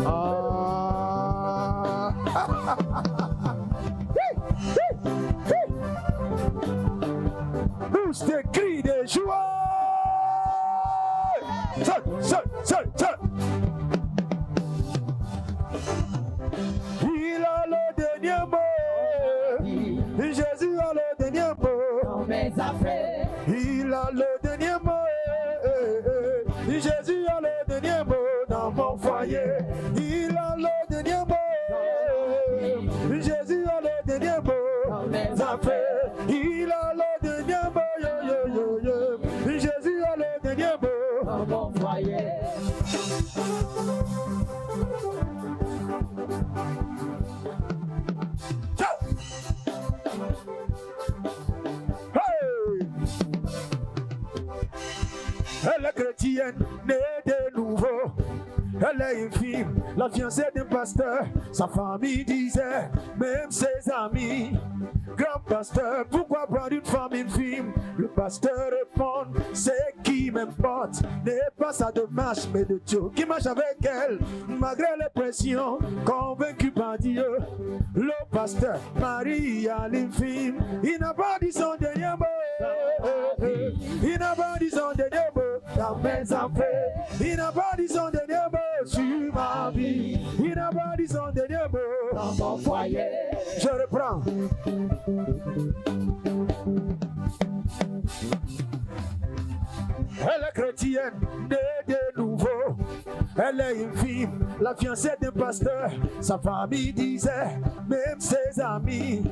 Ah. Pousse tes cris de joie. Seul. Il a le dernier mot. Jésus a le dernier mot. Dans mes affaires. Il a le dernier mot. Jésus a le dernier mot dans mon foyer. Il a le dernier mot. Jésus a le dernier mot Dans mes affaires. affaires. Il a le dernier mot. Jésus a le dernier mot Dans mon foyer. Hey! Elle est chrétienne, née de nouveau. Elle est infime, la fiancée d'un pasteur. Sa famille disait, même ses amis, grand pasteur, pourquoi prendre une femme infime? Le pasteur répond, c'est qui m'importe, n'est pas sa démarche, mais de Dieu qui marche avec elle, malgré les pressions, convaincu par Dieu. Le pasteur Marie à l'infime, il n'a pas dit son dernier mot. Il n'a pas dit son dernier mot dans mes affaires. Il n'a pas dit son dernier mot sur ma vie. Il n'a pas dit son dernier mot Dans mon foyer. Je reprends. Elle est chrétienne, née de nouveau. Elle est infime, la fiancée d'un pasteur. Sa famille disait, même ses amis,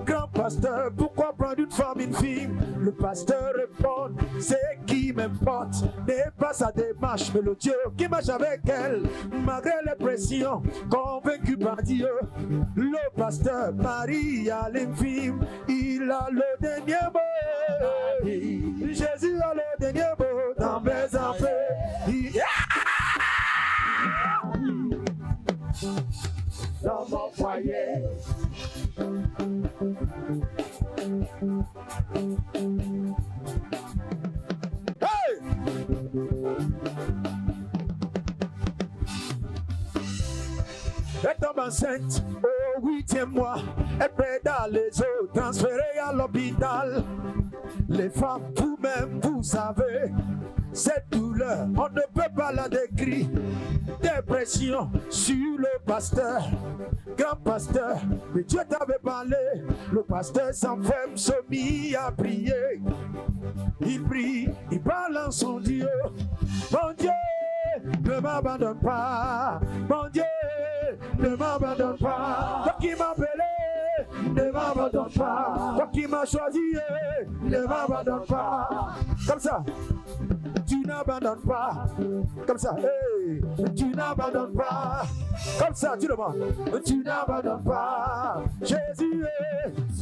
grand pasteur, pourquoi prendre une femme infime? Le pasteur répond, c'est qui m'importe, n'est pas sa démarche, mais le Dieu qui marche avec elle, malgré les pressions, convaincu par Dieu. Le pasteur Marie à l'infime, il a le dernier mot. Jésus a le dernier mot dans mes affaires. Dans mon foyer. Hey! Elle tombe enceinte au 8e mois. Elle pédale les eaux transférées à l'hôpital. Les femmes, vous-même, vous savez, cette douleur, on ne peut pas la décrire. Dépression sur le pasteur, grand pasteur, mais Dieu t'avait parlé. Le pasteur s'enferme, se mit à prier. Il prie, il parle en son Dieu. Mon Dieu, ne m'abandonne pas. Mon Dieu, ne m'abandonne pas. Toi qui m'as appelé, ne m'abandonne pas. Toi qui m'as choisi, ne m'abandonne pas. Comme ça. Tu n'abandonnes pas. Comme ça. Hey, tu n'abandonnes pas. Comme ça, tu demandes. Tu n'abandonnes pas. Jésus,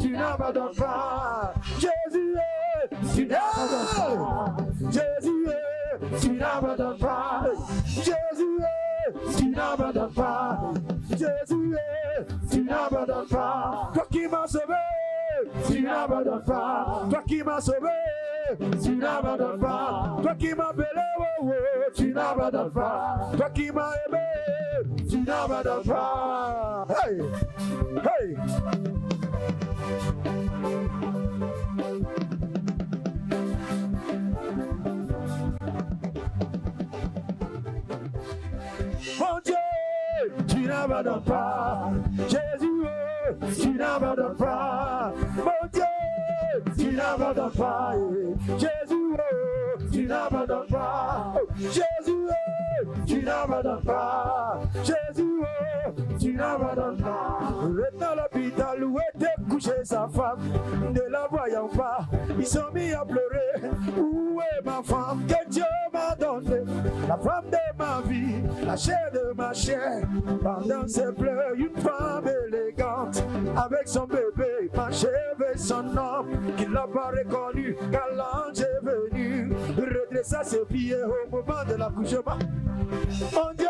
tu n'abandonnes pas. Jésus, tu n'abandonnes pas. Jésus, tu n'abandonnes pas. Jésus, tu n'abandonnes pas. Jésus, tu n'abandonnes pas. Toi qui m'as sauvé, tu n'abandonnes pas. Toi qui m'as sauvé, tu n'abandonnes pas. Toi qui m'as appelé, oh, oh, tu n'abandonnes pas. Toi qui m'as aimé, tu n'abandonnes pas. Hey, hey. Mon Dieu, tu n'abandonnes pas. Jésus, tu n'abandonnes pas. Mon Dieu, tu n'abandonnes pas. Jésus, tu n'abandonnes pas. Jésus, tu n'abandonnes pas. Jésus, tu n'abandonnes pas. Dans l'hôpital où était couchée sa femme, ne la voyant pas, ils sont mis à pleurer. Où est ma femme que Dieu m'a donnée? La femme de ma vie, la chair de ma chair. Pendant ses pleurs, une femme élégante, avec son bébé, m'achevait son homme, qu'il n'a pas reconnu, car l'ange est venu, redressa ses pieds au moment de l'accouchement. Mon Dieu,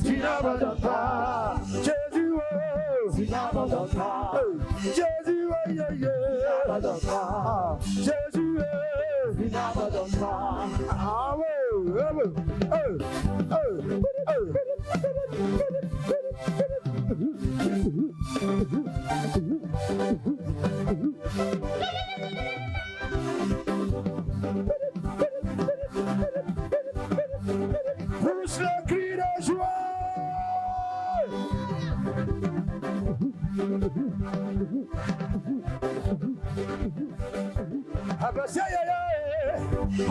tu n'abandonnes pas. Jésus, oh, Tu n'abandonnes pas. Jésus, oh, yeah, yeah. Tu n'abandonnes pas. Jésus, Tu n'abandonnes pas. ah ouais, pousse le cri de joie. Abasia ya ya,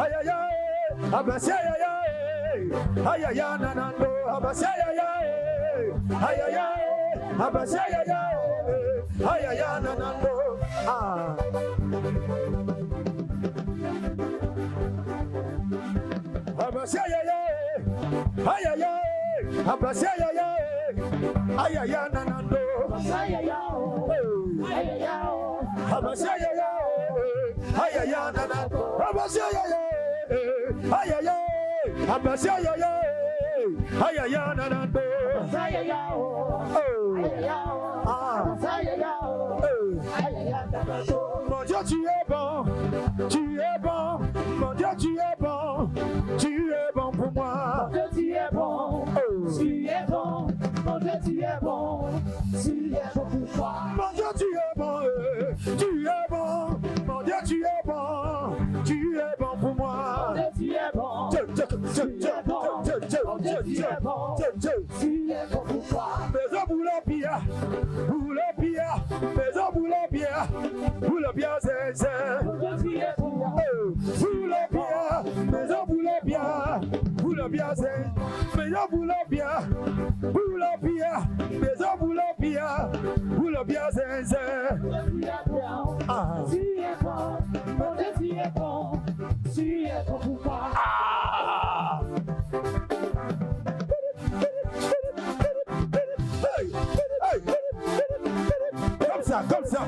aya ya, abasia ya ya, aya ya nanando, abasia ya ya, aya ya, abasia ya ya, aya ya nanando. Abasia ya ya, aya ya, abasia ya ya, aya ya nanando. Abasia ya ya, aya ya, abasia ya ya. Ay ay ay nanando, abasia ya ya, ay ay ay, abasia ya ya, ay ay ay nanando, abasia ya ya, ay ay ay, abasia ya ya, ay ay ay nanando. Mon Dieu tu es bon, mon Dieu tu es bon pour moi. Mon Dieu tu es bon, tu es bon, mon Dieu tu es bon, tu es bon pour moi. Mon Dieu tu es bon, tu es bon. Mon Dieu, tu es bon pour moi. Mon Dieu, tu es bon. Tu es bon. Mon Dieu, tu es bon. Tu es bon pour moi. Maison boulot pia, maison boulot pia, c'est. Mon Dieu, tu es bon. Boulot pia, maison boulot pia, c'est. Maison boulot pia, maison boulot pia, c'est. Tu es bon, mon Dieu, tu es bon pour moi. Hey, hey. Comme ça. Comme ça.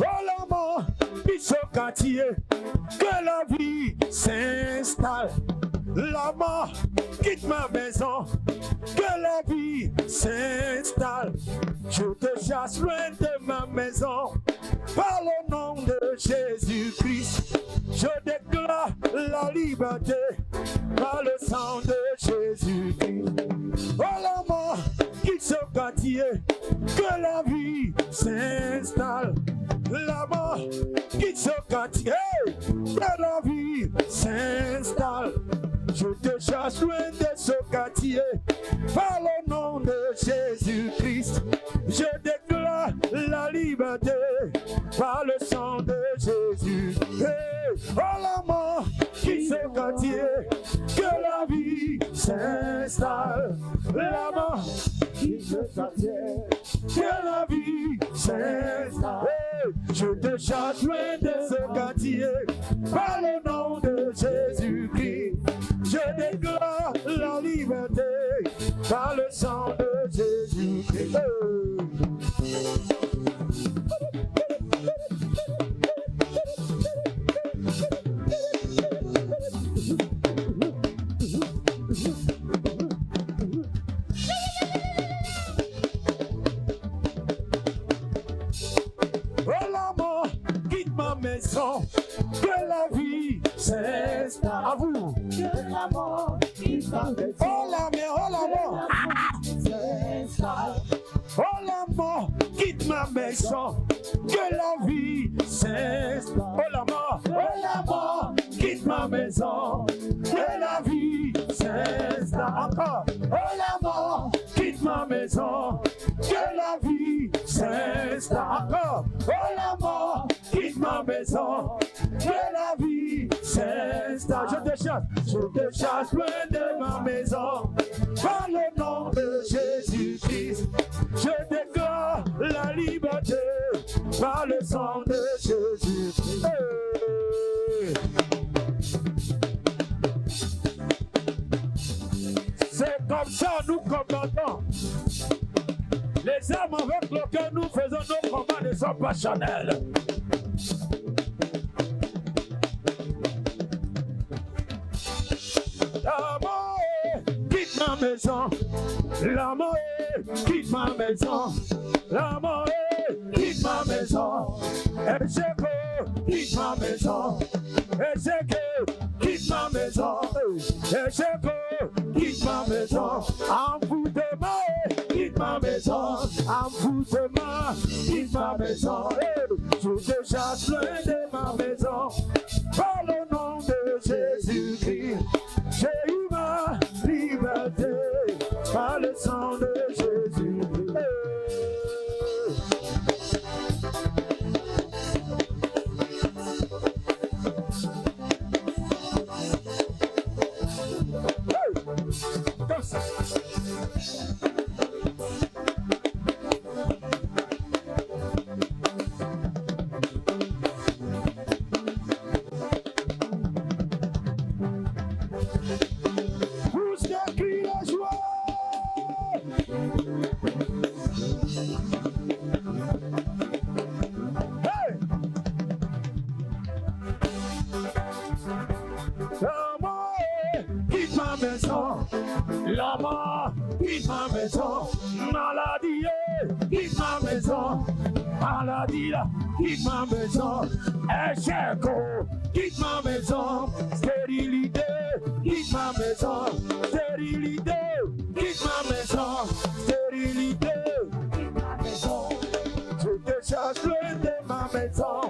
Oh la mort, qui se quartier, que la vie s'installe. La mort quitte ma maison, que la vie s'installe. Je te chasse loin de ma maison, par le nom de Jésus-Christ. Je déclare la liberté, par le sang de Jésus-Christ. Oh la mort quitte ce quartier, que la vie s'installe. La mort quitte ce quartier, que la vie s'installe. Je te chasse loin de ce quartier, par le nom de Jésus-Christ. Je déclare la liberté, par le sang de Jésus. Hey, oh la mort, quitte ce quartier, que la vie s'installe. La mort, quitte ce quartier, que la vie s'installe. Hey, je te chasse loin de ce quartier, par le nom de Jésus-Christ. Je déclare la liberté, par le sang de Jésus-Christ. Oh la mort, quitte ma maison, que la vie s'installe. À vous. Que la mort quitte ma maison. Oh la mort, oh la mort, quitte ma maison, que la vie s'installe. Oh la mort, quitte ma maison, que la vie s'installe. Encore. Oh la mort, quitte ma maison, que la vie s'installe. Encore. Oh la mort, quitte ma maison, que la vie s'installe. Je te chasse loin de ma maison, par le nom de Jésus-Christ. Je déclare la liberté, par le sang de Jésus-Christ. Hey. C'est comme ça nous combattons. Les armes avec lesquelles nous faisons nos combats ne sont pas charnels. La mort quitte ma maison, la mort quitte ma maison, la mort quitte ma maison, Échec quitte ma maison, Échec quitte ma maison, Échec quitte ma maison, envoûtement quitte ma maison, envoûtement quitte ma maison, je te chasse loin de ma maison, par le nom de Jésus-Christ. J'ai eu ma liberté, par le sang de Jésus. Comme ça. La mort quitte ma maison, maladie quitte ma maison, maladie quitte ma maison, échec quitte ma maison, stérilité quitte ma maison, stérilité quitte ma maison, stérilité quitte ma maison. Je te chasse loin de ma maison,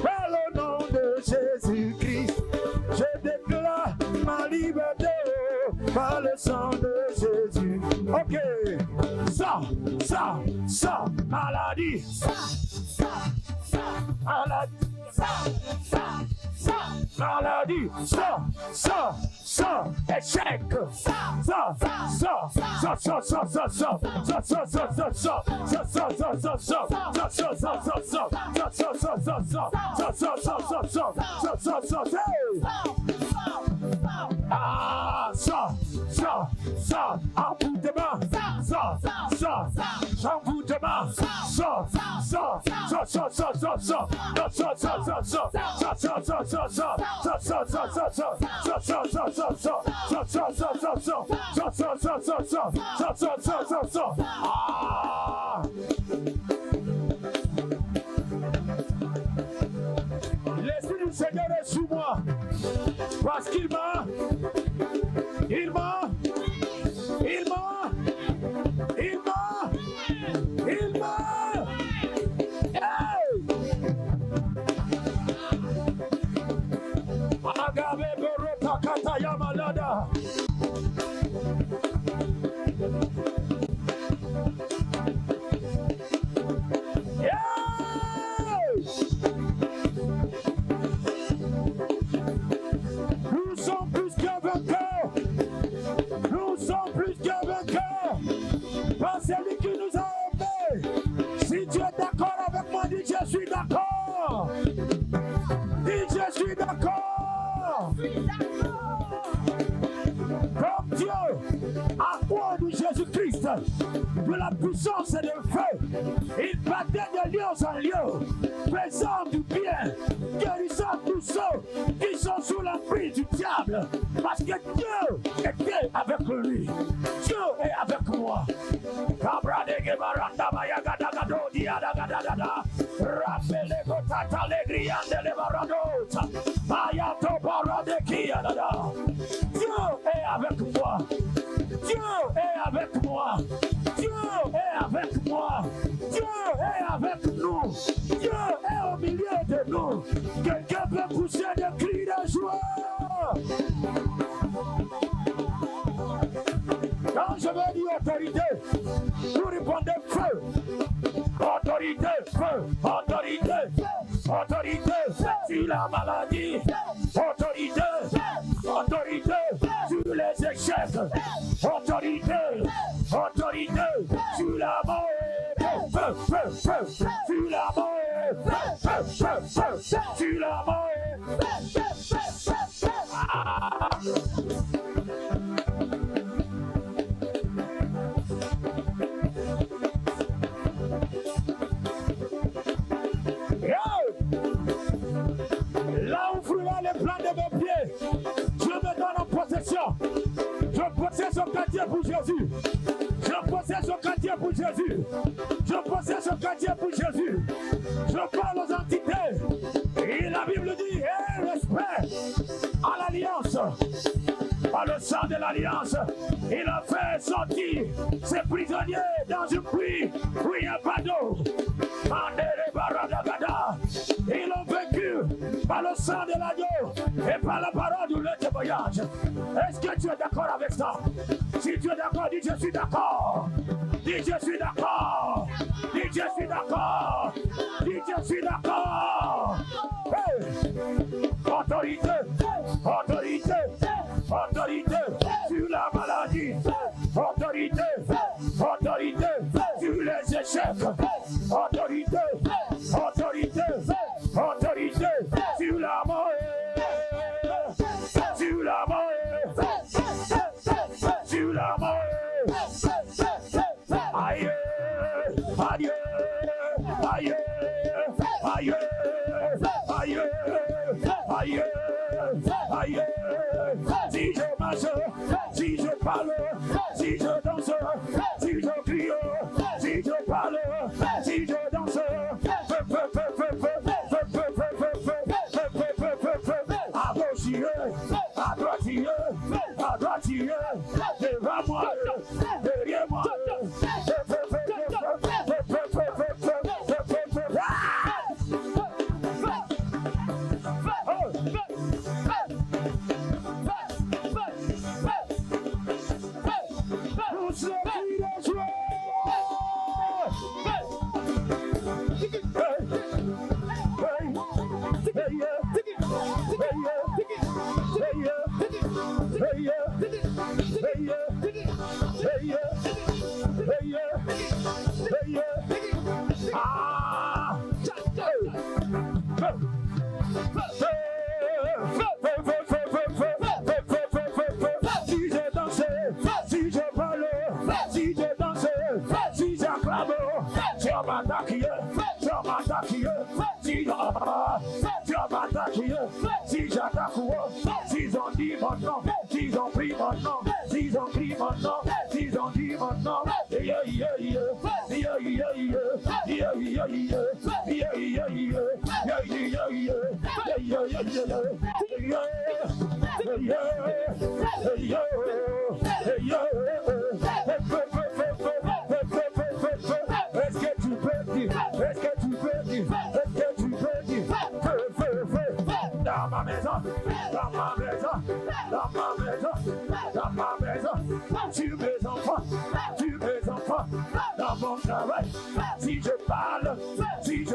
par le nom de Jésus-Christ. Je déclare ma liberté, par le sang de Jésus. Ok, ça, maladie, maladie, maladie, échec, ça, en bout de main, en bout de main, l'Esprit du Seigneur est sur moi, parce qu'il m'a Agabe Borota Kataya Malada. Nous sommes plus qu'un vainqueur. Nous sommes plus qu'un vainqueur. Par celui qui nous a aimés. Si tu es d'accord avec moi, dis je suis d'accord. Dis je suis d'accord. Comme Dieu a oint Jésus-Christ de la puissance et de feu, il battait de lieu en lieu, faisant du bien, guérissant tous ceux qui sont sous l'emprise du diable, parce que Dieu était avec lui. Dieu est avec moi. Dieu est avec moi. Dieu est avec moi. Dieu est avec moi. Dieu est avec nous. Dieu est au milieu de nous. Quelqu'un peut pousser des cris de joie. Quand je vais dire autorité, vous répondez feu. Autorité, feu. Autorité, autorité sur la maladie. Autorité, autorité sur les échecs. Autorité, autorité sur la mort. Feu, feu, feu sur la mort. Feu, feu, feu sur la mort. Là où fouillera les plans de mes pieds, Dieu me donne en possession. Je possède son quartier pour Jésus. Je possède son quartier pour Jésus. Je possède son quartier pour Jésus. Je parle aux entités. Et la Bible dit, respect à l'alliance. Par le sang de l'alliance, il a fait sortir ses prisonniers dans un puits où il n'y a pas d'eau. Ils ont vécu par le sang de l'agneau et par la parole du témoignage. Est-ce que tu es d'accord avec ça? Si tu es d'accord, dis je suis d'accord. Dis je suis d'accord. Dis je suis d'accord. Dis je suis d'accord. Hey! Autorité, autorité, autorité sur la maladie. Autorité, autorité sur les échecs. Autorité, autorité, autorité sur la mort. Sur la mort. Sur la mort. Aïe, aïe, aïe, aïe, aïe, aïe, aïe. Si je marche, si je parle, si je danse, si je crie, si je parle, si je danse, à gauche, à droite, devant moi, derrière moi. S'ils ont dit maintenant, s'ils ont pris maintenant, s'ils ont pris maintenant, s'ils ont dit maintenant, yeah, yeah, yeah, yeah, yeah, yeah, yeah, yeah, yeah, yeah, yeah, est-ce que tu peux dire, est-ce que tu peux dire, est-ce que tu peux dire, dans ma maison, dans ma maison, dans ma maison, dans ma maison, tu mes enfants, dans mon travail, si je parle, Dieu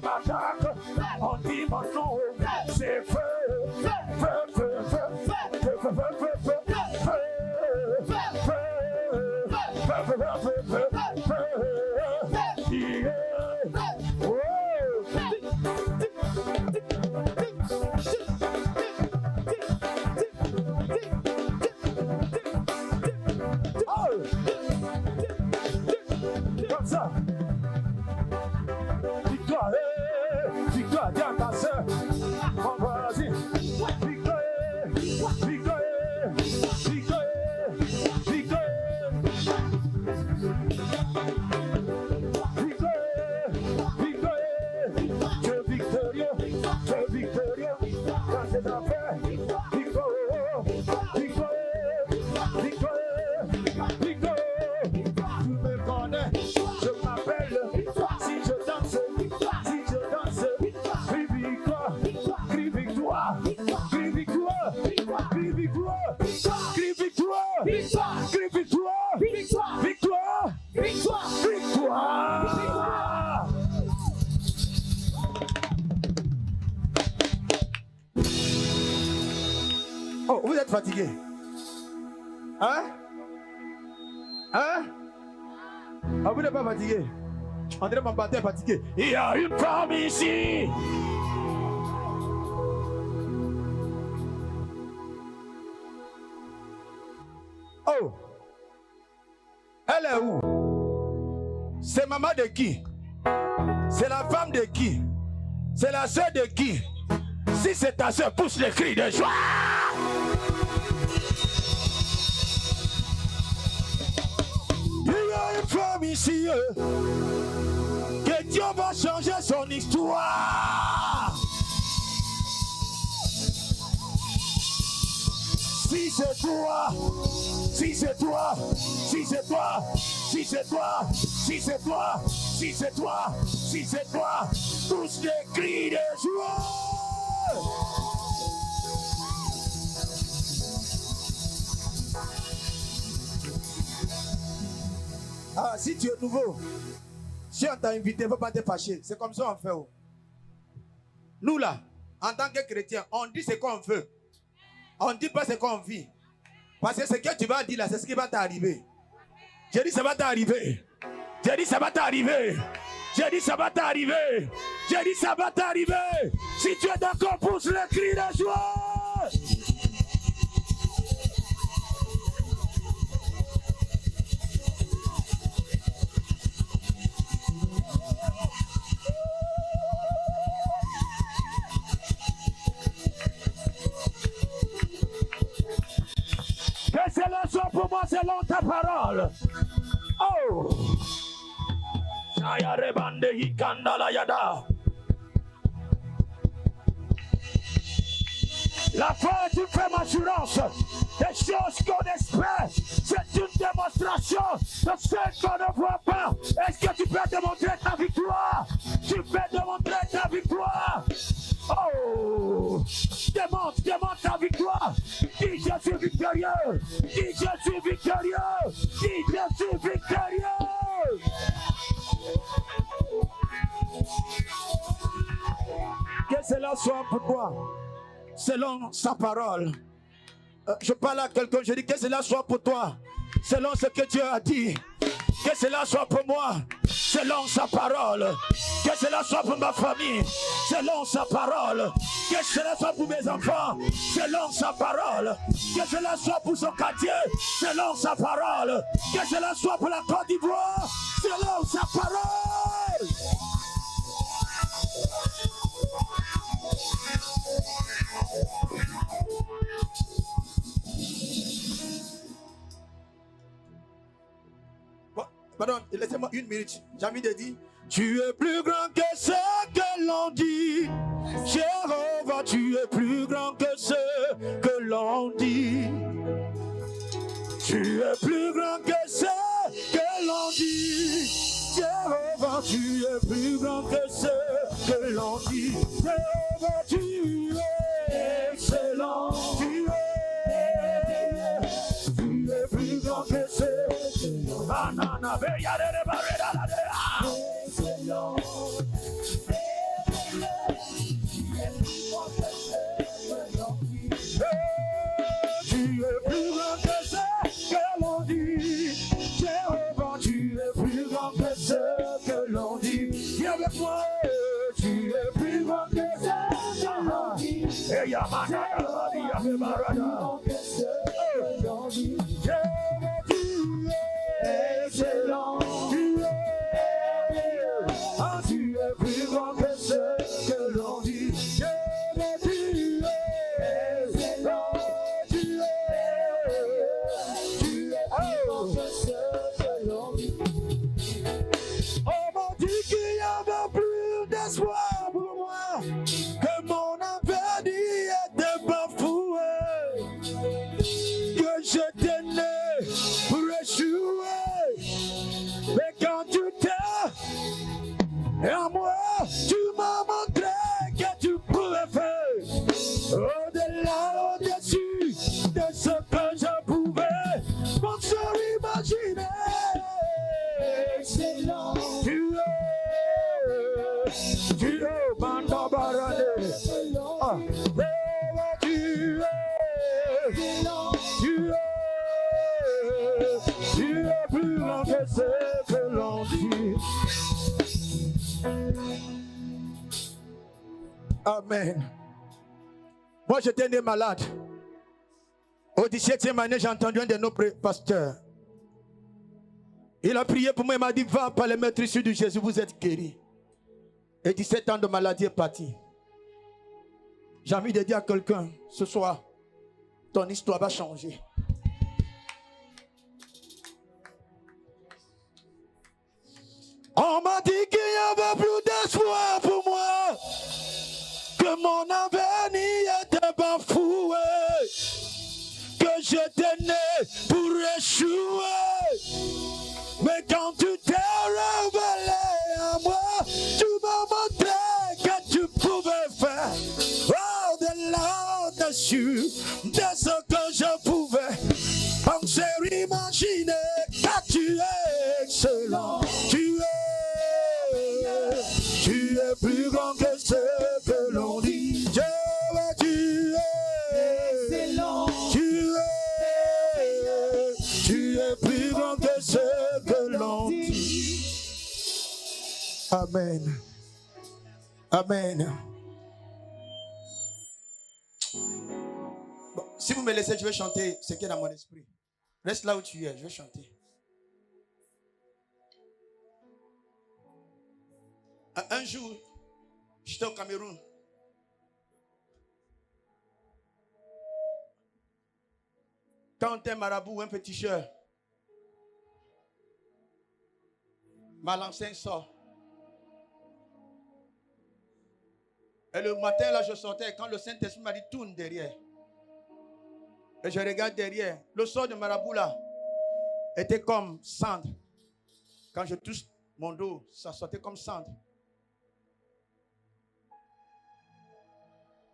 m'attaque, on dit mon nom, c'est feu, feu, feu, feu, feu, feu, feu, feu, comme ça. Victoire, victoire, viens ta soeur. On va vas-y. Victoire, victoire, victoire, victoire. Victoire, tu es victorieux, dans ses affaires. Victoire, victoire, victoire, victoire. Tu me connais, je m'appelle. Si je danse, crie victoire, crie victoire, crie victoire, crie victoire, crie victoire, crie victoire, victoire, victoire. Oh, vous êtes fatigué? Hein? Hein? Ah, vous n'êtes pas fatigué? André Mambaté est fatigué. Il y a une femme ici. Oh, elle est où? C'est maman de qui? C'est la femme de qui? C'est la soeur de qui? Si c'est ta soeur, pousse le cri de joie. Il y a une femme ici. Que Dieu va changer son histoire. Si c'est toi, si c'est toi, si c'est toi, si c'est toi, si c'est toi, si c'est toi, si c'est toi, tous les cris de joie. Ah, si tu es nouveau, si on t'a invité, il ne faut pas te fâcher. C'est comme ça qu'on fait. Nous là, en tant que chrétiens, on dit ce qu'on veut. On ne dit pas ce qu'on vit. Parce que ce que tu vas dire là, c'est ce qui va t'arriver. J'ai dit ça va t'arriver. J'ai dit ça va t'arriver. J'ai dit ça va t'arriver. J'ai dit ça va t'arriver. Si tu es d'accord, pousse le cri de joie. Que c'est le son pour moi selon ta parole. Oh! Saya rebande hikandala yada. La foi est une ferme assurance des choses qu'on espère. C'est une démonstration de ce qu'on ne voit pas. Est-ce que tu peux démontrer ta victoire? Tu peux démontrer ta victoire. Oh! Démontre ta victoire. Dis je suis victorieux. Dis je suis victorieux. Dis je suis victorieux. Que cela soit pour toi, selon sa parole. Je parle à quelqu'un, je dis que cela soit pour toi, selon ce que Dieu a dit. Que cela soit pour moi, selon sa parole. Que cela soit pour ma famille, selon sa parole. Que cela soit pour mes enfants, selon sa parole. Que cela soit pour son quartier, selon sa parole. Que cela soit pour la Côte d'Ivoire, selon sa parole. Pardon, laissez-moi une minute. J'ai envie de dire, tu es plus grand que ce que l'on dit. Jéhovah, tu es plus grand que ce que l'on dit. Tu es plus grand que ce que l'on dit. Jéhovah, tu es plus grand que ce que l'on dit. Jéhovah, tu es excellent. Tu es plus grand que ce que l'on dit. Jéhovah, tu es plus grand que ce que l'on dit. Dis avec moi, tu es plus grand que ce que l'on dit. Et Yamana, Jéhovah, tu es excellent. Tu es plus grand que ce que l'on dit. Jéhovah, tu es excellent. On m'a dit qu'il y avait plus d'espoir pour moi, que mon avenir était bafoué, que j'étais né pour échouer. Mais quand tu t'es en moi, tu m'as montré que tu pouvais faire au-delà, au-dessus de ce que je pouvais penser, imaginer. Excellent. Tu es Bandabarane. Ah, tu es plus grand que ce que l'on dit. Amen. Moi, j'étais né malade. Au 17e année, j'ai entendu un de nos pasteurs. Il a prié pour moi, il m'a dit, va par les maîtres issus de Jésus, vous êtes guéri. Et 17 ans de maladie est parti. J'ai envie de dire à quelqu'un, ce soir, ton histoire va changer. On m'a dit qu'il n'y avait plus d'espoir pour moi, que mon avenir était bafoué, que j'étais né pour échouer. Mais quand tu t'es révélé à moi, tu m'as montré que tu pouvais faire au-delà, au-dessus de ce que je pouvais penser, imaginer. Car tu es excellent, tu es plus grand que ce que l'on dit. Jéhovah, tu es excellent, tu es plus grand que ce que l'on dit. Amen. Amen. Bon, si vous me laissez, je vais chanter ce qui est dans mon esprit. Reste là où tu es, je vais chanter. Un jour, j'étais au Cameroun. Quand un marabout ou un féticheur m'a lancé un sort. Et le matin, là, je sortais. Quand le Saint-Esprit m'a dit, tourne derrière. Et je regarde derrière. Le sort de marabout, là, était comme cendre. Quand je touche mon dos, ça sortait comme cendre.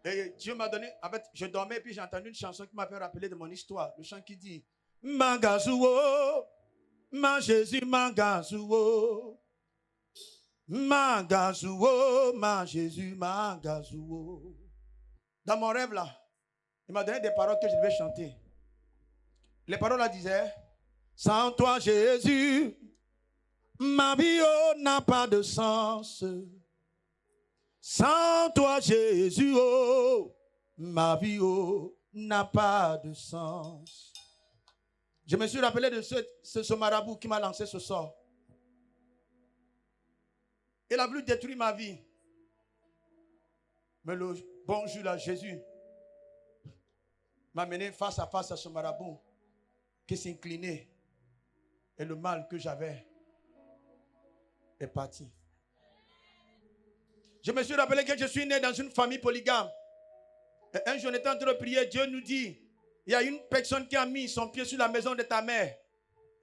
Et Dieu m'a donné, en fait, je dormais, puis j'ai entendu une chanson qui m'a fait rappeler de mon histoire. Le chant qui dit, Magazouo, ma Jésus, Magazouo. Magazouo, ma Jésus, Magazouo. Dans mon rêve là, il m'a donné des paroles que je devais chanter. Les paroles là disaient, sans toi Jésus, ma vie n'a pas de sens. Sans toi Jésus, oh, ma vie n'a pas de sens. Je me suis rappelé de ce marabout qui m'a lancé ce sort. Il a voulu détruire ma vie. Mais le bon jour là, Jésus m'a mené face à ce marabout qui s'inclinait. Et le mal que j'avais est parti. Je me suis rappelé que je suis né dans une famille polygame. Et un jour, on était en train de prier, Dieu nous dit, il y a une personne qui a mis son pied sur la maison de ta mère.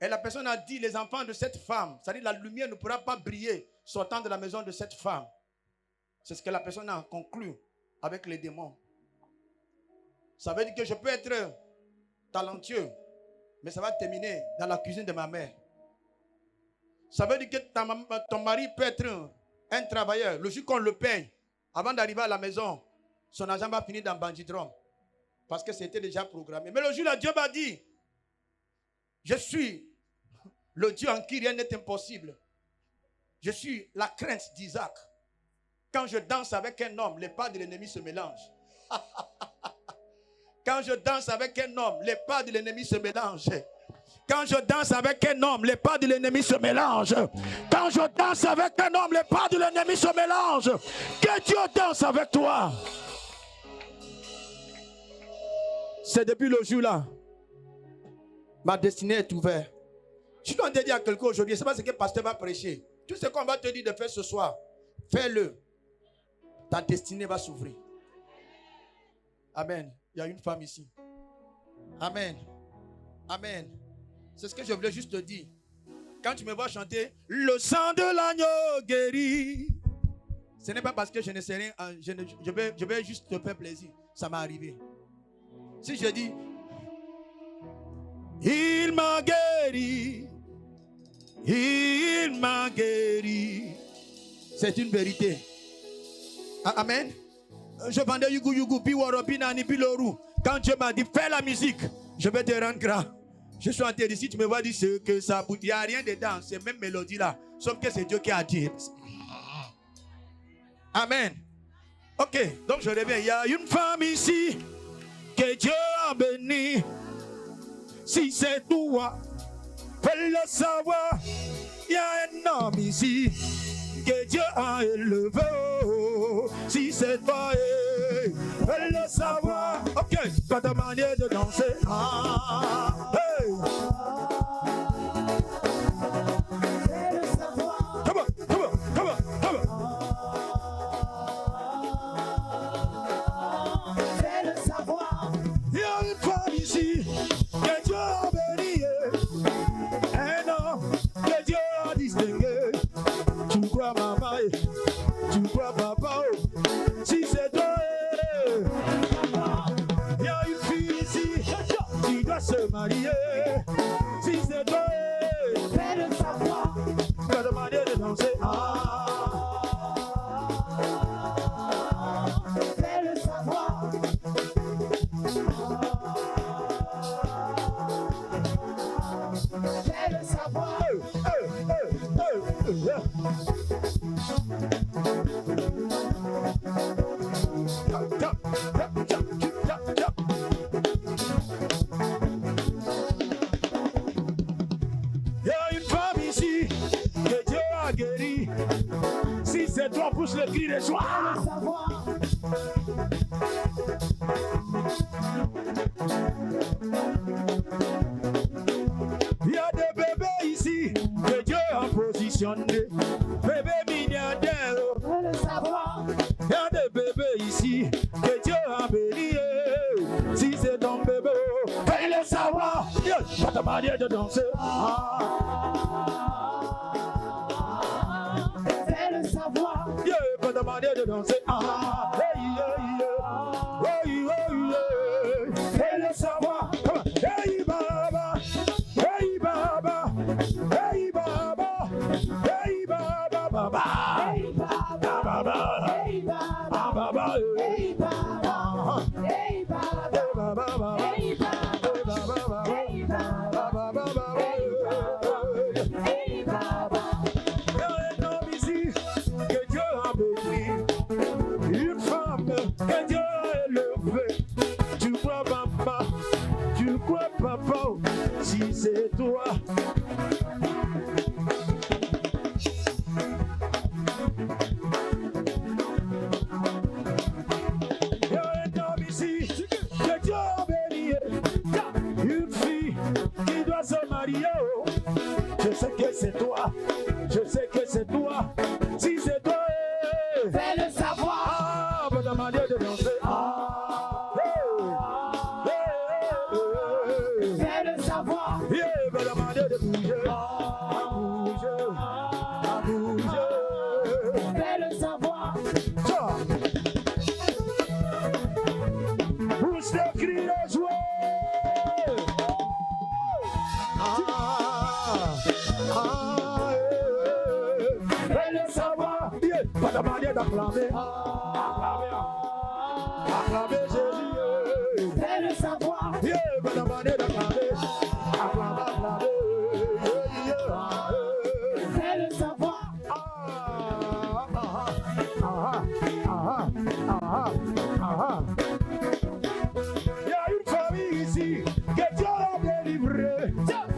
Et la personne a dit, les enfants de cette femme, c'est-à-dire la lumière ne pourra pas briller sortant de la maison de cette femme. C'est ce que la personne a conclu avec les démons. Ça veut dire que je peux être talentueux, mais ça va terminer dans la cuisine de ma mère. Ça veut dire que ton mari peut être un travailleur. Le jour qu'on le paye, avant d'arriver à la maison, son argent va finir dans Bandidrom. Parce que c'était déjà programmé. Mais le jour là, Dieu m'a dit, je suis le Dieu en qui rien n'est impossible. Je suis la crainte d'Isaac. Quand je danse avec un homme, les pas de l'ennemi se mélangent. Quand je danse avec un homme, les pas de l'ennemi se mélangent. Quand je danse avec un homme, les pas de l'ennemi se mélangent. Quand je danse avec un homme, les pas de l'ennemi se mélangent. Que Dieu danse avec toi. C'est depuis le jour là. Ma destinée est ouverte. Si on te dit à quelqu'un aujourd'hui, ce n'est pas ce que le pasteur va prêcher. Tout ce qu'on va te dire de faire ce soir, fais-le. Ta destinée va s'ouvrir. Amen. Il y a une femme ici. Amen. Amen. C'est ce que je voulais juste te dire. Quand tu me vois chanter, le sang de l'agneau guérit. Ce n'est pas parce que je ne sais rien. Je vais juste te faire plaisir. Ça m'est arrivé. Si je dis, il m'a guéri. Il m'a guéri. C'est une vérité. Amen. Je vendais Yugu, Piwaro, Pinani, Piloru. Quand Dieu m'a dit, fais la musique, je vais te rendre grâce. Je suis en terre ici, tu me vois dire que ça, il n'y a rien dedans, c'est même mélodie là. Sauf que c'est Dieu qui a dit. Amen. Ok, donc je reviens. Il y a une femme ici que Dieu a bénie. Si c'est toi, fais le savoir. Il y a un homme ici que Dieu a élevé. Si c'est toi, fais le savoir. Ok, pas ta manière de danser. Hey. Fais le savoir. Come on, come on, come on, come on. Fais le savoir. Il y a une femme ici que Dieu a béni. Un homme que Dieu a distingué. Tu crois maman, tu crois papa. Si c'est toi, il y a une fille ici qui doit se marier. Si c'est toi, fais le savoir. Tu as demandé de danser. Fais le savoir. Fais le savoir. Il y a une femme ici que Dieu a guéri. Si c'est toi, pousse le cri de joie. Il y a des bébés ici que Dieu a positionné. Bébé milliardaire. Il y a des bébés ici que Dieu a béni. Si c'est ton bébé, fais le savoir. Pas ta manière de danser. Fais le savoir. Pas ta manière de danser. Fais le savoir. Hey Baba, hey Baba, hey Baba, hey Baba, Baba, hey Baba, Baba, hey Baba, Baba, hey Baba, hey Baba, hey Baba, hey Baba, hey Baba. Il y a un homme ici que Dieu a béni, une femme que Dieu a élevée. Tu crois papa, tu crois papa, si c'est toi. Il y a un homme ici que Dieu a béni, une fille qui doit se marier. Je sais que c'est toi, Je sais que c'est toi. Si c'est toi, fais le savoir. ah, bonne manière de danser. Fais le savoir. Yeah, bonne manière de bouger. Bouger. Fais le savoir. Pousse le cri de joie. Fais le savoir. Yeah, bonne manière d'acclamer. Acclamer Jésus. Fais le savoir. Yeah, bonne manière d'acclamer. Acclamer. Fais le savoir. Il y a une famille ici que Dieu a délivré.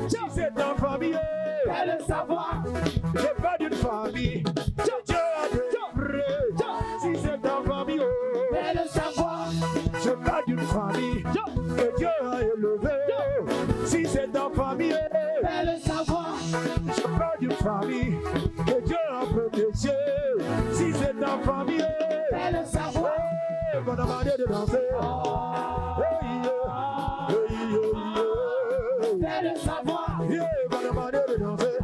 Si c'est ta famille, Fais le savoir. je parle d'une famille que Dieu a délivré. Si c'est ta famille, Fais le savoir. je parle d'une famille que Dieu a élevée. Si c'est ta famille, Fais le savoir. je parle d'une famille que Dieu a protégée. Si c'est ta famille, Fais le savoir. bonne manière de danser. Fais le savoir. Yeah, bonne manière de danser.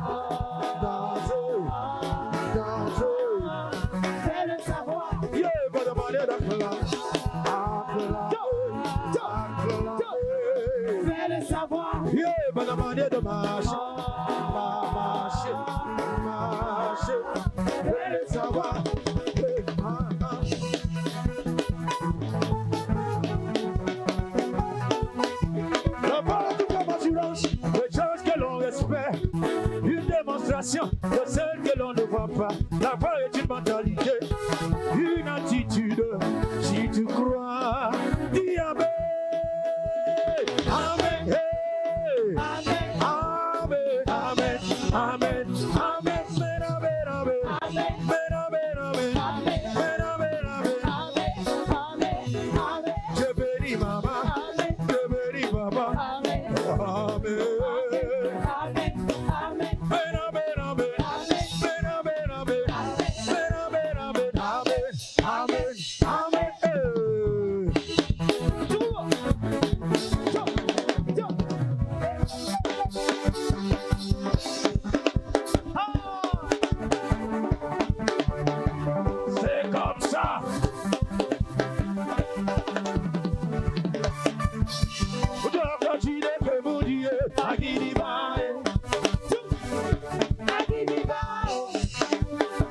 Fais le savoir. Yeah, bonne manière d'acclamer. Fais le savoir. Yeah, bonne manière de marcher. Fais le savoir. La parole de assurance, des choses que l'on espère, une démonstration de celles que l'on ne voit pas. La foi est une mentalité, une attitude. Si tu crois, dis Amen. Amen. Hey. Amen. Amen. Amen. Amen. Amen. Amen. Amen. Amen. Amen. Amen. Je bénis maman, je bénis papa. Amen. Amen. Amen. Amen. Amen, amen, amen. Amen, amen, amen. Amen, amen, amen. Amen, amen. C'est comme ça. Vous devez dire que vous dites à qui dit bye.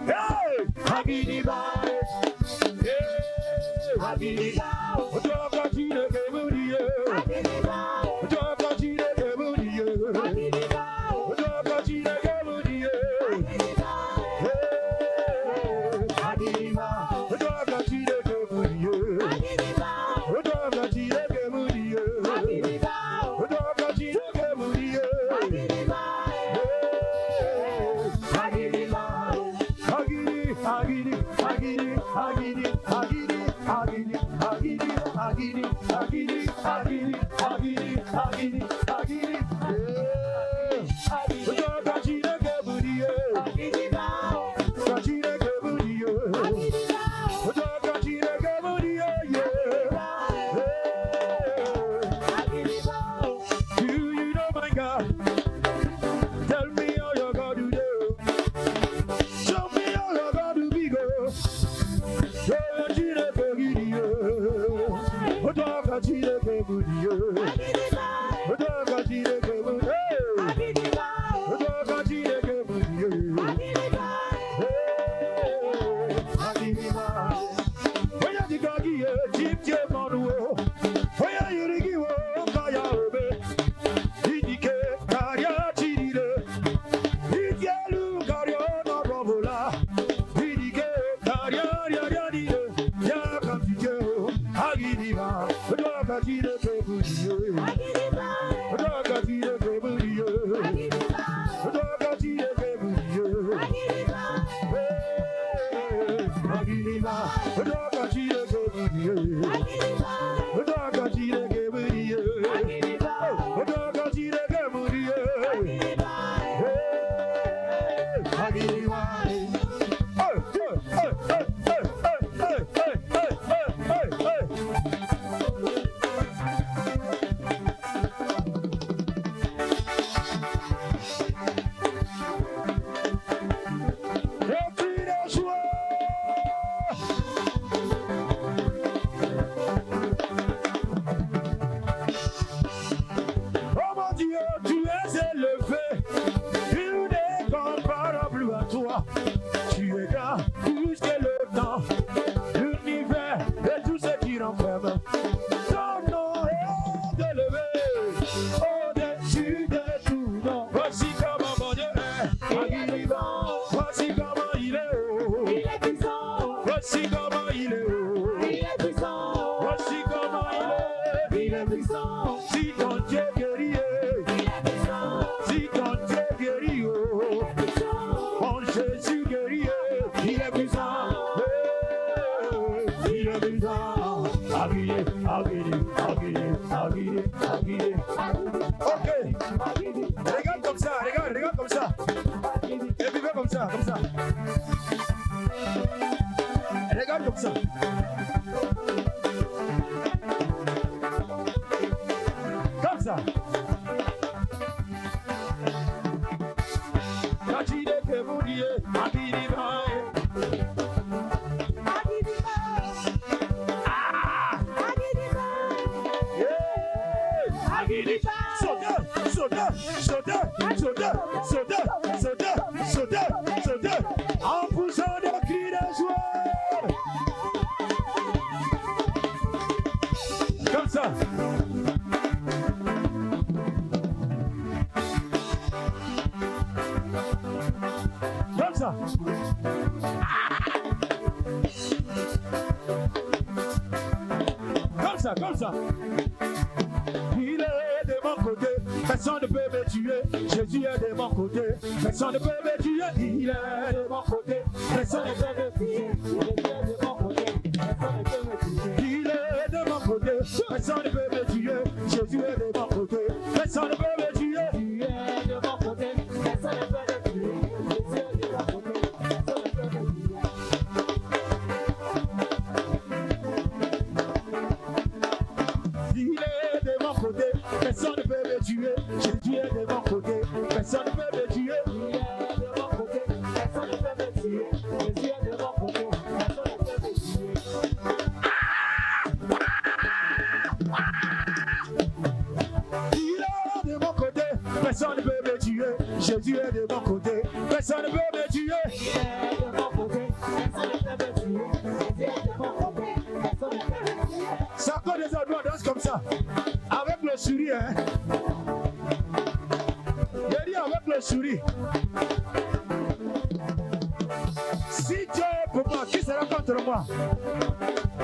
Hey, Agidi Bae. Hey, Agidi Bae. Otoka chile ke buriye. Otoka chile ke buriye. Otoka chile ke buriye. Hey, Agidi Bae. Otoka chile ke buriye. Otoka chile ke buriye. Otoka chile ke buriye. Agidi Bae. Agidi, agidi, agidi, agidi, agidi, agidi, agidi, agidi, agidi, agidi, agidi, agidi, agidi. Otoka chile ke buriye. Otoka chile ke buriye. Otoka chile ke buriye, yeah. Do you know my God? Tell me all you're gonna do. Show me all you're gonna be, girl. Otoka chile ke buriye. Otoka chile ke buriye. Otoka chile ke buriye. Otoka chile ke buriye. Agidi Bae. Oya jikagiye, jipje manuo. Oya yirigiwo, kaya obe. Idike, karya chirire. Idielu, karya na robola. Idike, karya dire. Ya kamtike o. Agidi Bae. Otoka chile ke buriye. Otoka chile ke buriye. Otoka chile ke buriye. Agidi Bae. Otoka chile ke buriye. Otoka chile ke buriye. Otoka chile ke buriye. Agidi il est puissant. Si ton Dieu guérit, Il est puissant. si ton Dieu guérit, oh, mon Jésus guérit, il est puissant. Il est puissant. Aguillé, aguillé, aguillé, aguillé, aguillé. Ok. Regarde comme ça, regarde comme ça. Et puis fais comme ça, comme ça. Regarde comme ça. Comme ça. Quand il est que vous dites, Abidima. Sautez, en poussant des cris de joie. Comme ça. Comme ça. Comme ça. Il est de mon côté, personne ne peut me tuer. Jésus est de mon côté, personne ne peut me tuer. Il est de mon côté, personne ne peut me tuer. Il est de mon côté, personne ne peut me tuer. Jésus est de mon côté, personne ne peut me tuer. Il est de mon côté, personne ne peut me tuer. Jésus est de mon côté, personne ne peut me tuer. Il est de mon côté, personne ne peut me tuer. Jésus est de mon côté, personne ne peut me tuer. Il est de mon côté, personne ne peut me tuer. Jésus est de mon côté, personne ne peut me tuer. Il est de mon côté, personne ne peut me tuer. Jésus est de mon côté, personne ne peut me tuer. Il est de mon côté, personne ne peut me tuer. Jésus est de mon côté, personne ne peut me tuer. Ça compte les autres, on danse comme ça. Avec le sourire, hein. Je dis avec le sourire. Si Dieu est pour moi, qui sera contre moi?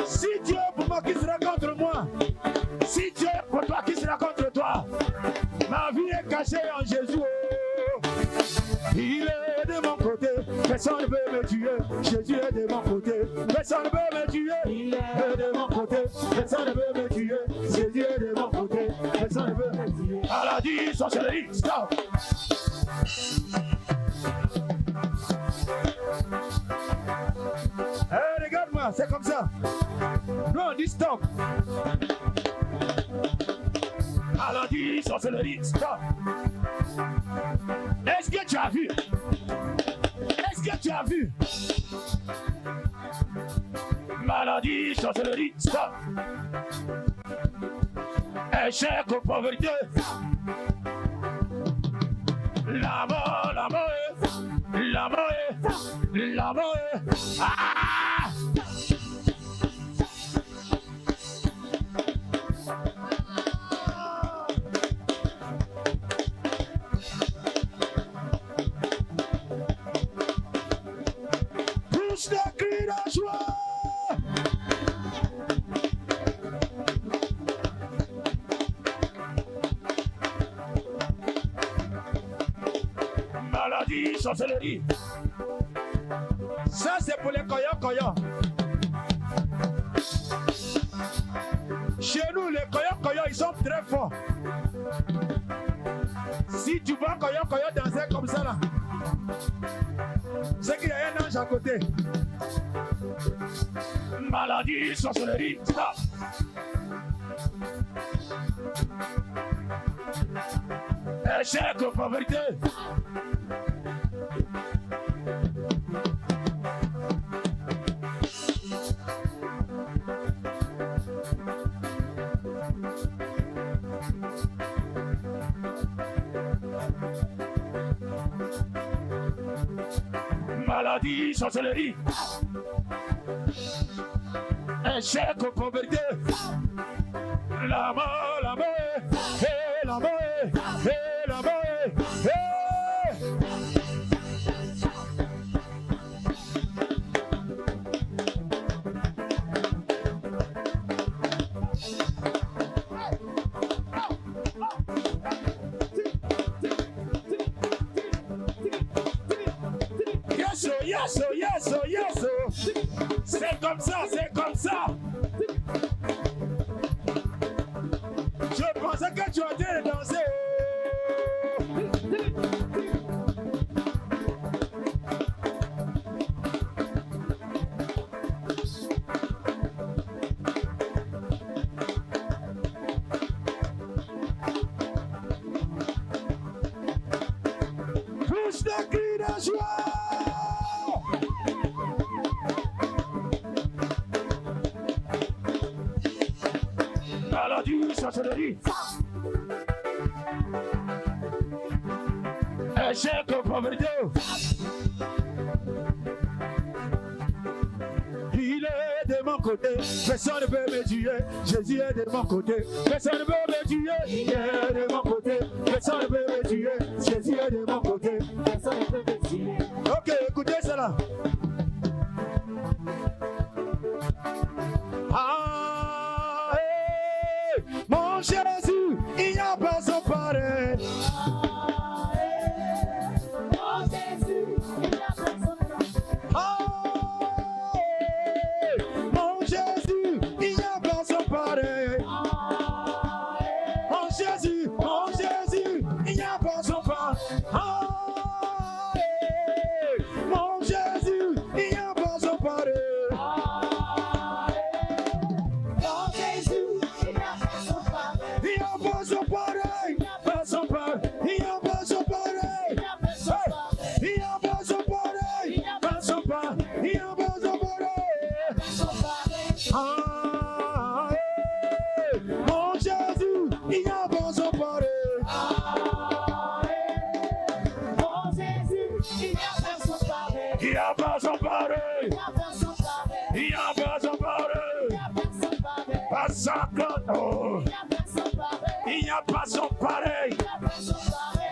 Si Dieu est pour moi, qui sera contre moi? Si Dieu est pour toi, qui sera contre toi? Ma vie est cachée en Jésus. Il est de mon côté, personne ne peut me tuer. Jésus est de mon côté, personne ne peut me tuer. Il est de mon côté, personne ne peut me tuer. Jésus est de mon côté, personne ne peut me tuer. Maladie, sorcellerie, stop. Hey, regarde-moi, c'est comme ça. Nous on dit stop. Maladie, sorcellerie, stop. Est-ce que tu as vu? Est-ce que tu as vu? Maladie, sorcellerie, stop. Échec aux pauvreté. La mort, la mort, la mort, la mort. Ah! Pousse des cris de joie. Maladie, sorcellerie. Ça, c'est pour les koyons. Chez nous, les koyons, ils sont très forts. Si tu vois koyon danser comme ça là, c'est qu'il y a un ange à côté. Maladie, sorcellerie, stop. Échec, pauvreté. Maladie, sorcellerie. Échec, pauvreté. La mort, la mort, et la mort, et la mort, et... pensais que tu as dit de danser. Pousse le cri de joie. Maladie, sorcellerie. Échec, pauvreté. Il est de mon côté, personne ne peut me tuer. Jésus est de mon côté, personne ne peut me tuer. Il est de mon côté, personne ne peut me tuer. Jésus est de mon côté, personne ne peut me tuer. Ok, écoutez cela. Ah, hey, mon Jésus, il n'y a pas son pareil. Il n'y a pas son pareil.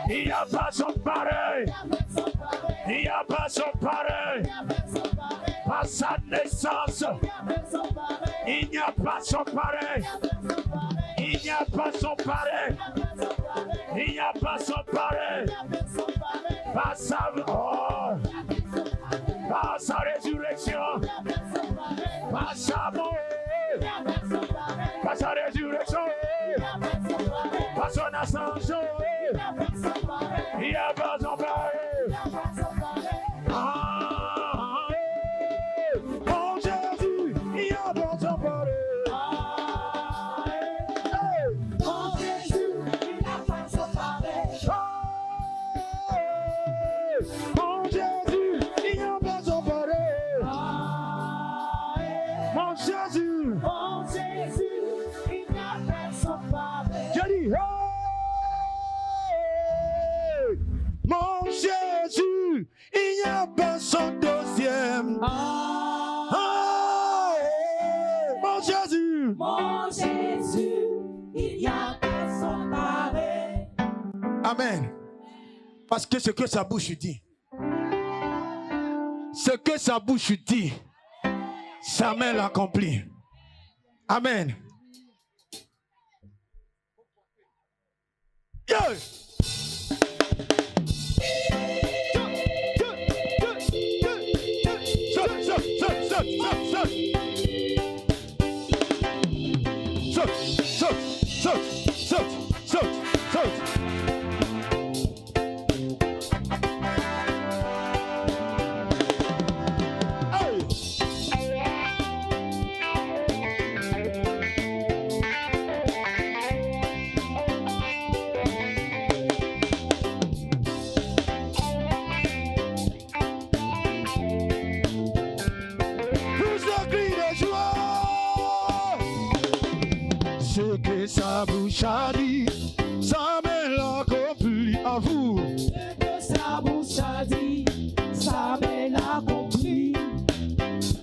Il n'y a pas son pareil. Il n'y a pas son pareil. Par sa naissance, il n'y a pas son pareil. Il n'y a pas son pareil. Il n'y a pas son pareil. Par sa mort, par sa résurrection, par sa mort, par sa résurrection, par son ascension, il n'y a pas son pareil. Ah, mon Jésus, il n'y a pas son pareil. Mon Jésus, il n'y a pas son pareil. Mon Jésus, il n'y a pas son pareil. Mon Jésus, Mon Jésus, il n'y a pas son pareil. je dis, hey! Mon Jésus, il n'y a pas son deuxième. Ah, hey! Mon Jésus, Mon Jésus, il n'y a pas son pareil. amen. Parce que ce que sa bouche dit, ce que sa bouche dit, sa main l'accomplit. Amen. Yeah. Ce que sa bouche a dit, sa main l'accomplit à vous. Ce que sa bouche a dit, sa main l'accomplit.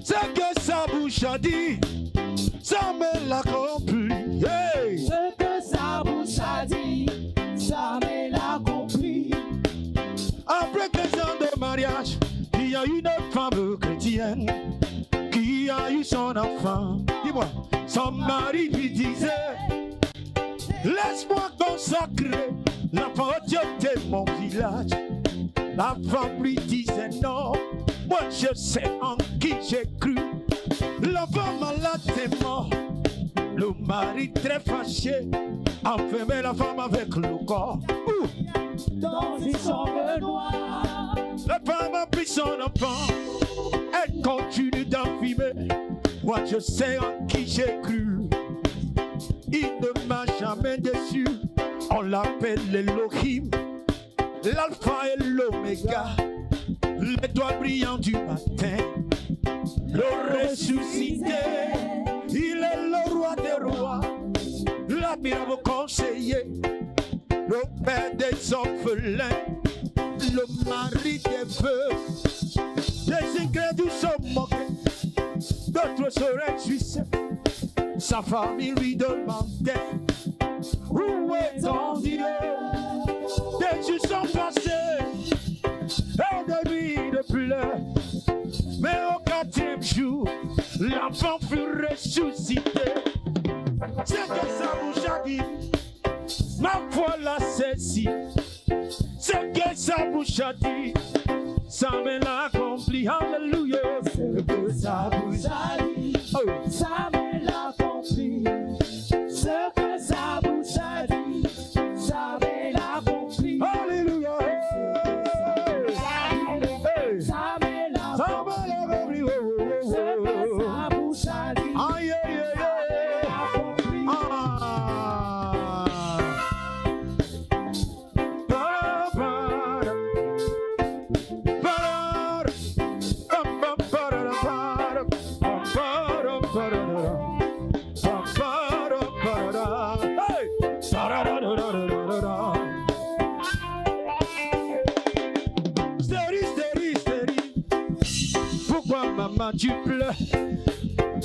Ce que sa bouche a dit, sa main l'accomplit. Hey! Ce que sa bouche a dit, sa main l'accomplit. Après 15 ans de mariage, il y a une femme chrétienne qui a eu son enfant. Dis-moi, son mari lui disait, laisse-moi consacrer l'enfant au Dieu de mon village. La femme lui disait non, moi je sais en qui j'ai cru. L'enfant malade est mort, Le mari très fâché enfermait la femme avec le corps. Dans une chambre noire, La femme a pris son enfant. Elle continue d'enfumer. Moi je sais en qui j'ai cru. Il ne m'a jamais déçu. On l'appelle Elohim, l'alpha et l'oméga, l'étoile brillante du matin, le ressuscité. Il est le roi des rois, l'admirable conseiller, le père des orphelins, le mari des veuves. Des incrédules se moquaient, d'autres se réjouissaient. Sa famille lui demandait: où est ton Dieu? Des jours sont passés et de nuit de pleurs. Mais au 4e jour, l'enfant fut ressuscité. C'est que sa bouche a dit, ma foi l'a saisi. C'est que sa bouche a dit, ça me l'a accompli. Alléluia. C'est que sa bouche a dit, ça me l'a accompli. Ce que sa bouche a dit, ça me l'a accompli. Alléluia. Ça me l'a accompli. Ce que sa bouche a dit, Aïe, aïe, aïe, accompli. Pourquoi maman tu pleures?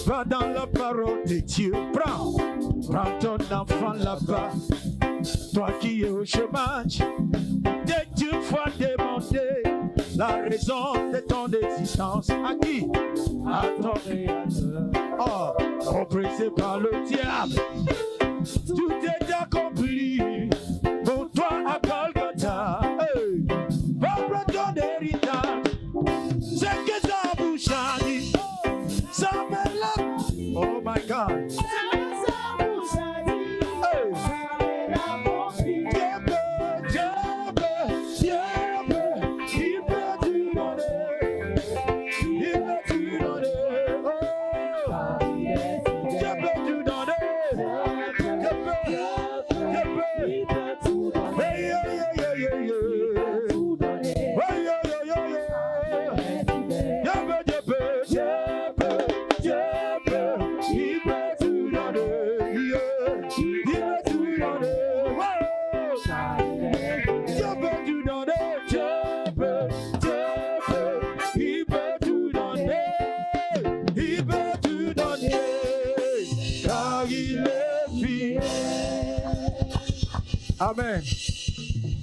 Va dans la parole de Dieu. Prends ton enfant là-bas. Toi qui es au chômage, dès que tu vas demander la raison de ton existence. À qui? À ton Créateur. Oh, oppressé par le diable. Tout est accompli pour toi à Golgotha. Hey. Va prendre ton héritage. C'est que sa bouche a dit, ça me l'a. Oh my God. Amen.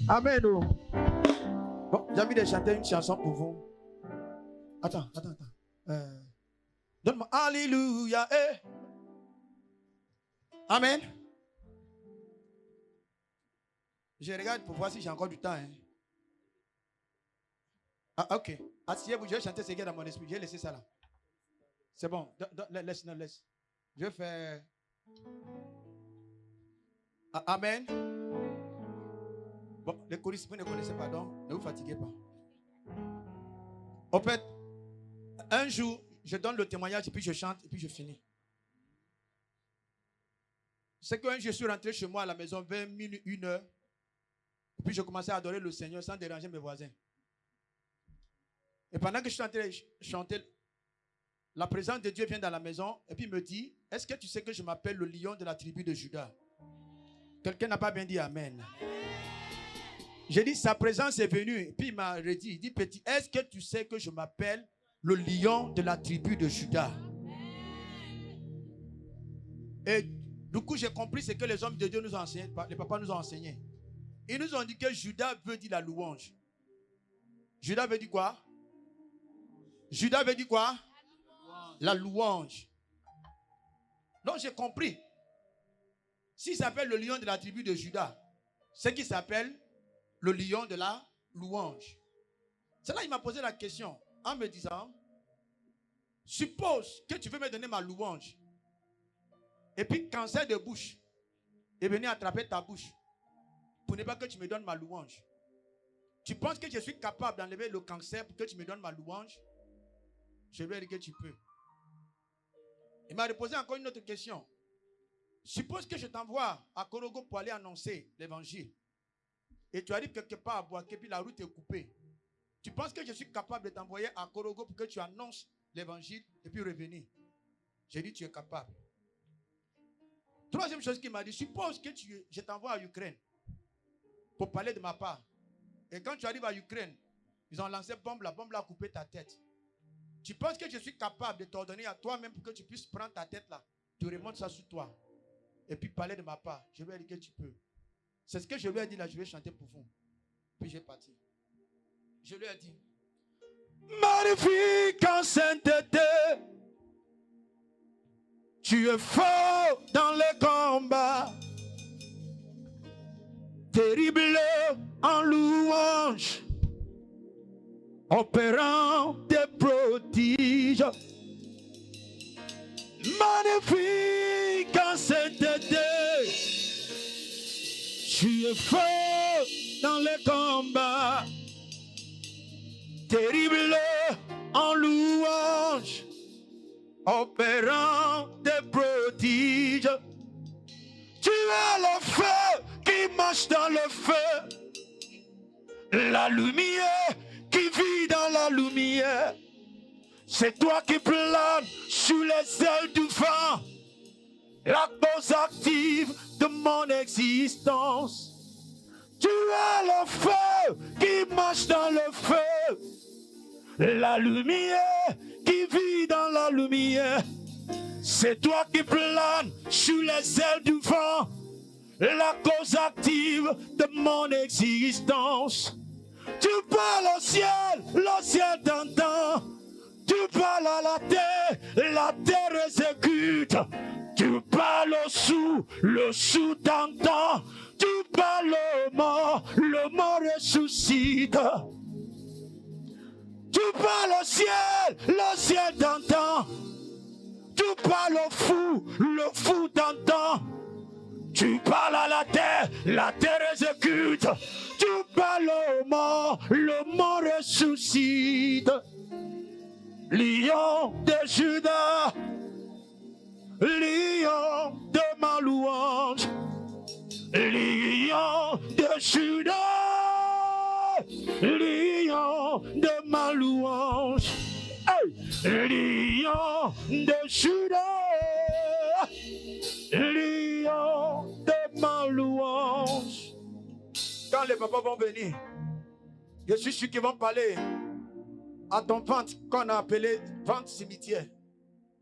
Amen. Oh. Bon, j'ai envie de chanter une chanson pour vous. Attends. Donne-moi. Alléluia. Eh. Amen. Je regarde pour voir si j'ai encore du temps. Hein. Ah, ok. Asseyez-vous, je vais chanter ce qui est dans mon esprit. J'ai laissé ça là. C'est bon. Laisse. Je vais faire. Amen. Bon, les choristes, vous ne connaissez pas, donc ne vous fatiguez pas. En fait, un jour, je donne le témoignage et puis je chante et puis je finis. C'est qu'un jour, je suis rentré chez moi à la maison vers minuit, 1h. Et puis je commençais à adorer le Seigneur sans déranger mes voisins. Et pendant que je suis en train de chanter, la présence de Dieu vient dans la maison et puis il me dit, est-ce que tu sais que je m'appelle le lion de la tribu de Juda? Quelqu'un n'a pas bien dit Amen. J'ai dit, sa présence est venue. Et puis il m'a redit, il dit, petit, est-ce que tu sais que je m'appelle le lion de la tribu de Juda? Et du coup, j'ai compris ce que les hommes de Dieu nous ont enseigné, les papas nous ont enseigné. Ils nous ont dit que Juda veut dire la louange. Juda veut dire quoi? Juda veut dire quoi? La louange. Donc j'ai compris. S'il s'appelle le lion de la tribu de Juda, c'est qu'il s'appelle le lion de la louange. C'est là qu'il m'a posé la question en me disant, suppose que tu veux me donner ma louange. Et puis, cancer de bouche est venu attraper ta bouche pour ne pas que tu me donnes ma louange. Tu penses que je suis capable d'enlever le cancer pour que tu me donnes ma louange? Je lui ai dit que tu peux. Il m'a reposé encore une autre question. Suppose que je t'envoie à Korogo pour aller annoncer l'évangile. Et tu arrives quelque part à Boaké, puis la route est coupée. Tu penses que je suis capable de t'envoyer à Korogo pour que tu annonces l'évangile et puis revenir? J'ai dit, tu es capable. Troisième chose qu'il m'a dit, suppose que je t'envoie à Ukraine pour parler de ma part. Et quand tu arrives à Ukraine, ils ont lancé bombe, la bombe a coupé ta tête. Tu penses que je suis capable de t'ordonner à toi-même pour que tu puisses prendre ta tête là, tu remontes ça sur toi et puis parler de ma part? Je lui ai dit que tu peux. C'est ce que je lui ai dit là, je vais chanter pour vous. Puis j'ai parti. Je lui ai dit, magnifique en sainteté, tu es fort dans les combats, terrible en louange, opérant des prodiges, magnifique en sainteté, tu es fort dans les combats, terrible en louange, opérant des prodiges. Tu es le feu qui marche dans le feu, la lumière qui vit dans la lumière. C'est toi qui planes sur les ailes du vent, la cause active de mon existence. Tu es le feu qui marche dans le feu, la lumière qui vit dans la lumière. C'est toi qui planes sur les ailes du vent, la cause active de mon existence. Tu parles au ciel t'entend. Tu parles à la terre exécute. Tu parles au sous, le sous t'entend. Tu parles au mort, le mort ressuscite. Tu parles au ciel, le ciel t'entend. Tu parles au fou, le fou t'entend. Tu parles à la terre exécute. Tu parles au mort, le mort ressuscite. Lion de Judas, lion de ma louange, lion de Judas, lion de ma louange, hey! Lion de Judas, lion de ma louange. Quand les papas vont venir, je suis sûr qu'ils vont parler à ton ventre qu'on a appelé ventre cimetière.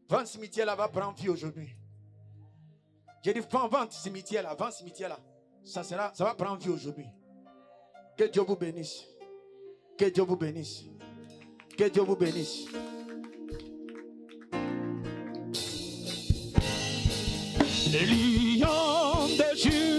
Ventre cimetière là va prendre vie aujourd'hui. J'ai dit ventre cimetière là, ventre cimetière là. Ça va prendre vie aujourd'hui. Que Dieu vous bénisse. Que Dieu vous bénisse. Que Dieu vous bénisse. Lion de Judas.